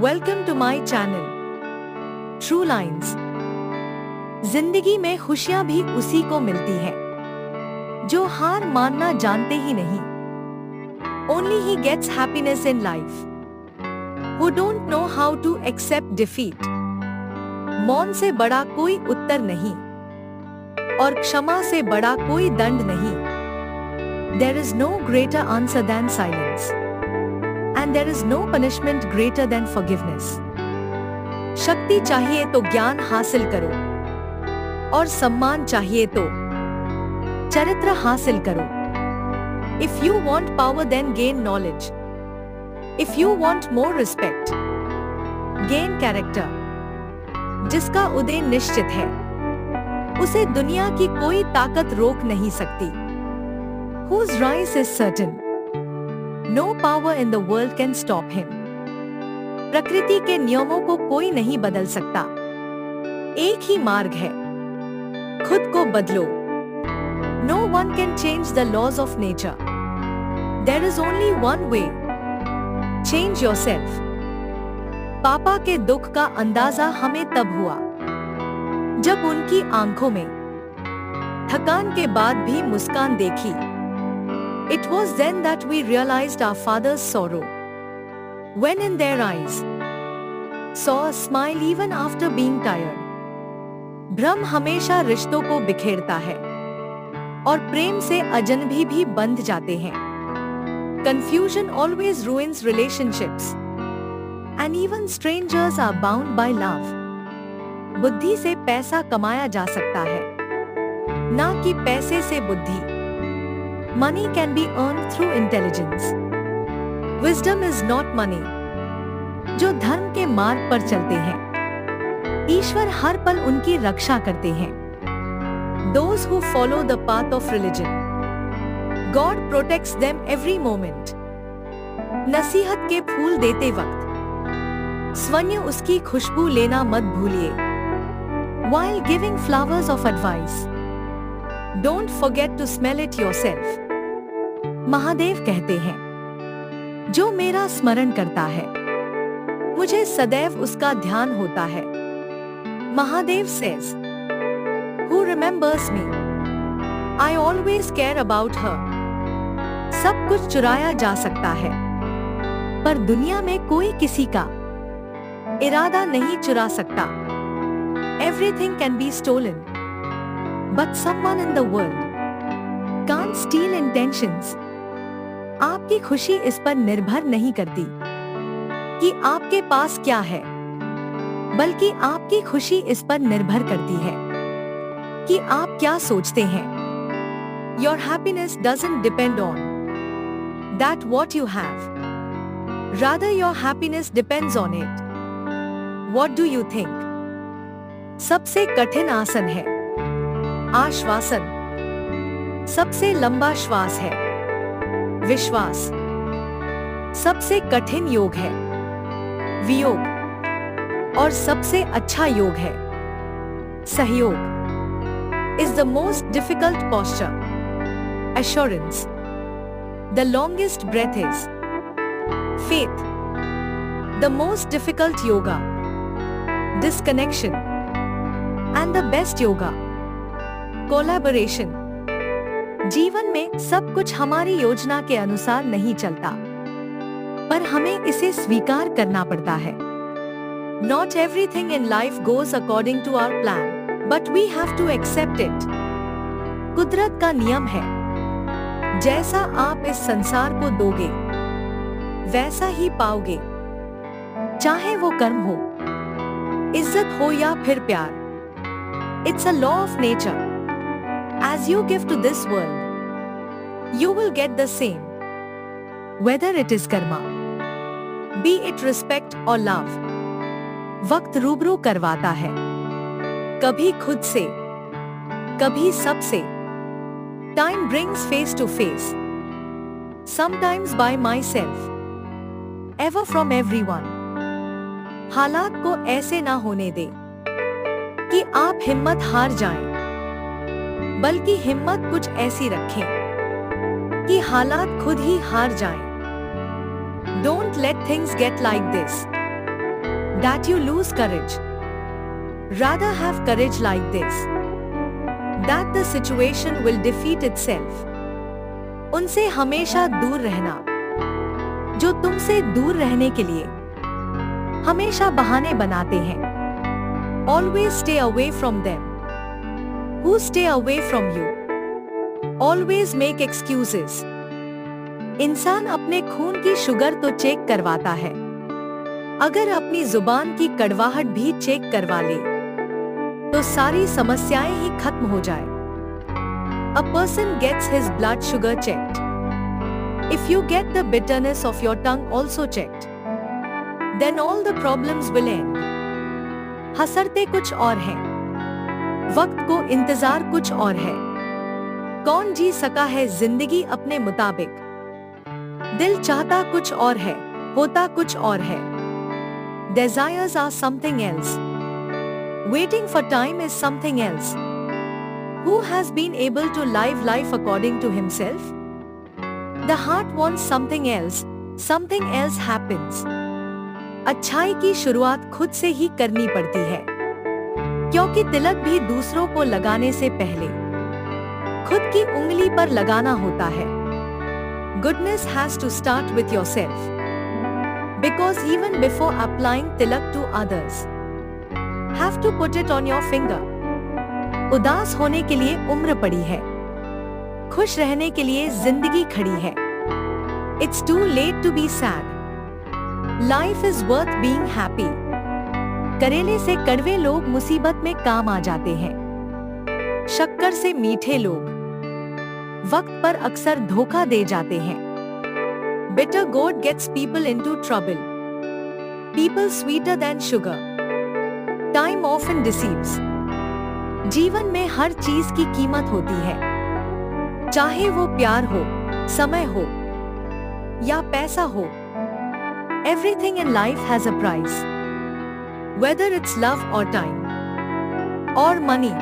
Welcome to my channel true lines. जिंदगी में खुशियां भी उसी को मिलती है जो हार मानना जानते ही नहीं। Only he gets happiness in life who don't know how to accept defeat. मौन से बड़ा कोई उत्तर नहीं और क्षमा से बड़ा कोई दंड नहीं। There is no greater answer than silence. And there is no punishment greater than forgiveness. शक्ति चाहिए तो ज्ञान हासिल करो और सम्मान चाहिए तो चरित्र हासिल करो। If you want power then gain knowledge. If you want more respect, gain character. जिसका उदय निश्चित है उसे दुनिया की कोई ताकत रोक नहीं सकती। Whose rise is certain, no power in the world can stop him. प्रकृति के नियमों को कोई नहीं बदल सकता। एक ही मार्ग है, खुद को बदलो। No one can change the laws of nature. There is only one way. Change yourself. पापा के दुख का अंदाजा हमें तब हुआ जब उनकी आंखों में थकान के बाद भी मुस्कान देखी। It was then that we realized our father's sorrow. When in their eyes saw a smile even after being tired. भ्रम हमेशा रिश्तों को बिखेरता है और प्रेम से अजनबी भी बंध जाते हैं। Confusion always ruins relationships. And even strangers are bound by love. बुद्धि से पैसा कमाया जा सकता है, ना कि पैसे से बुद्धि। Money can be earned through intelligence. Wisdom is not money. जो धर्म के मार्ग पर चलते हैं, ईश्वर हर पल उनकी रक्षा करते हैं। Those who follow the path of religion, God protects them every moment. नसीहत के फूल देते वक्त स्वयं उसकी खुशबू लेना मत भूलिए। While giving flowers of advice, don't forget to smell it yourself. Mahadev कहते हैं, जो मेरा स्मरण करता है मुझे सदैव उसका ध्यान होता है। Mahadev says, Who remembers me? I always care about her. सब कुछ चुराया जा सकता है, पर दुनिया में कोई किसी का इरादा नहीं चुरा सकता। Everything can be stolen, but someone in the world can't steal intentions. आपकी खुशी इस पर निर्भर नहीं करती कि आपके पास क्या है, बल्कि आपकी खुशी इस पर निर्भर करती है कि आप क्या सोचते हैं। Your happiness doesn't depend on that what you have. Rather your happiness depends on it. What do you think? सबसे कठिन आसन है आश्वासन, सबसे लंबा श्वास है विश्वास, सबसे कठिन योग है वियोग और सबसे अच्छा योग है सहयोग। Is the most difficult posture assurance. The longest breath is faith. The most difficult yoga disconnection. And the best yoga collaboration. जीवन में सब कुछ हमारी योजना के अनुसार नहीं चलता, पर हमें इसे स्वीकार करना पड़ता है। Not everything in life goes according to our plan, but we have to accept it. कुदरत का नियम है, जैसा आप इस संसार को दोगे वैसा ही पाओगे, चाहे वो कर्म हो, इज्जत हो या फिर प्यार। It's a law of nature. As you give to this world, you will get the same. Whether it is karma, be it respect or love. वक्त रूबरू करवाता है, कभी खुद से, कभी सबसे। Time brings face to face. Sometimes by myself, ever from everyone. हालात को ऐसे ना होने दे कि आप हिम्मत हार जाएं, बल्कि हिम्मत कुछ ऐसी रखें कि हालात खुद ही हार जाएं। Don't let things get like this. that you lose courage. Rather have courage like this, that the situation will defeat itself. उनसे हमेशा दूर रहना, जो तुमसे दूर रहने के लिए हमेशा बहाने बनाते हैं. Always stay away from them, who stay away from you. Always make excuses. इंसान अपने खून की शुगर तो चेक करवाता है, अगर अपनी जुबान की कड़वाहट भी चेक करवा ले तो सारी समस्याएं ही खत्म हो जाए. A person gets his blood sugar checked. If you get the bitterness of your tongue also checked, then all the problems will end. हसरते कुछ और हैं, वक्त को इंतजार कुछ और है. कौन जी सका है जिंदगी अपने मुताबिक. दिल चाहता कुछ और है, होता कुछ और है. Desires are something else. Waiting for time is something else. Who has been able to live life according to himself? The heart wants something else happens. अच्छाई की शुरुआत खुद से ही करनी पड़ती है, क्योंकि तिलक भी दूसरों को लगाने से पहले खुद की उंगली पर लगाना होता है. Goodness has to start with yourself. Because even before applying tilak to others, have to put it on your finger. उदास होने के लिए उम्र पड़ी है, खुश रहने के लिए जिंदगी खड़ी है. It's too late to be sad. Life is worth being happy. करेले से कड़वे लोग मुसीबत में काम आ जाते हैं. शक्कर से मीठे लोग वक्त पर अक्सर धोखा दे जाते हैं. Bitter gourd gets people into trouble. People sweeter than sugar. Time often deceives. जीवन में हर चीज की कीमत होती है, चाहे वो प्यार हो, समय हो या पैसा हो. Everything in life has a price. Whether it's love or time or money.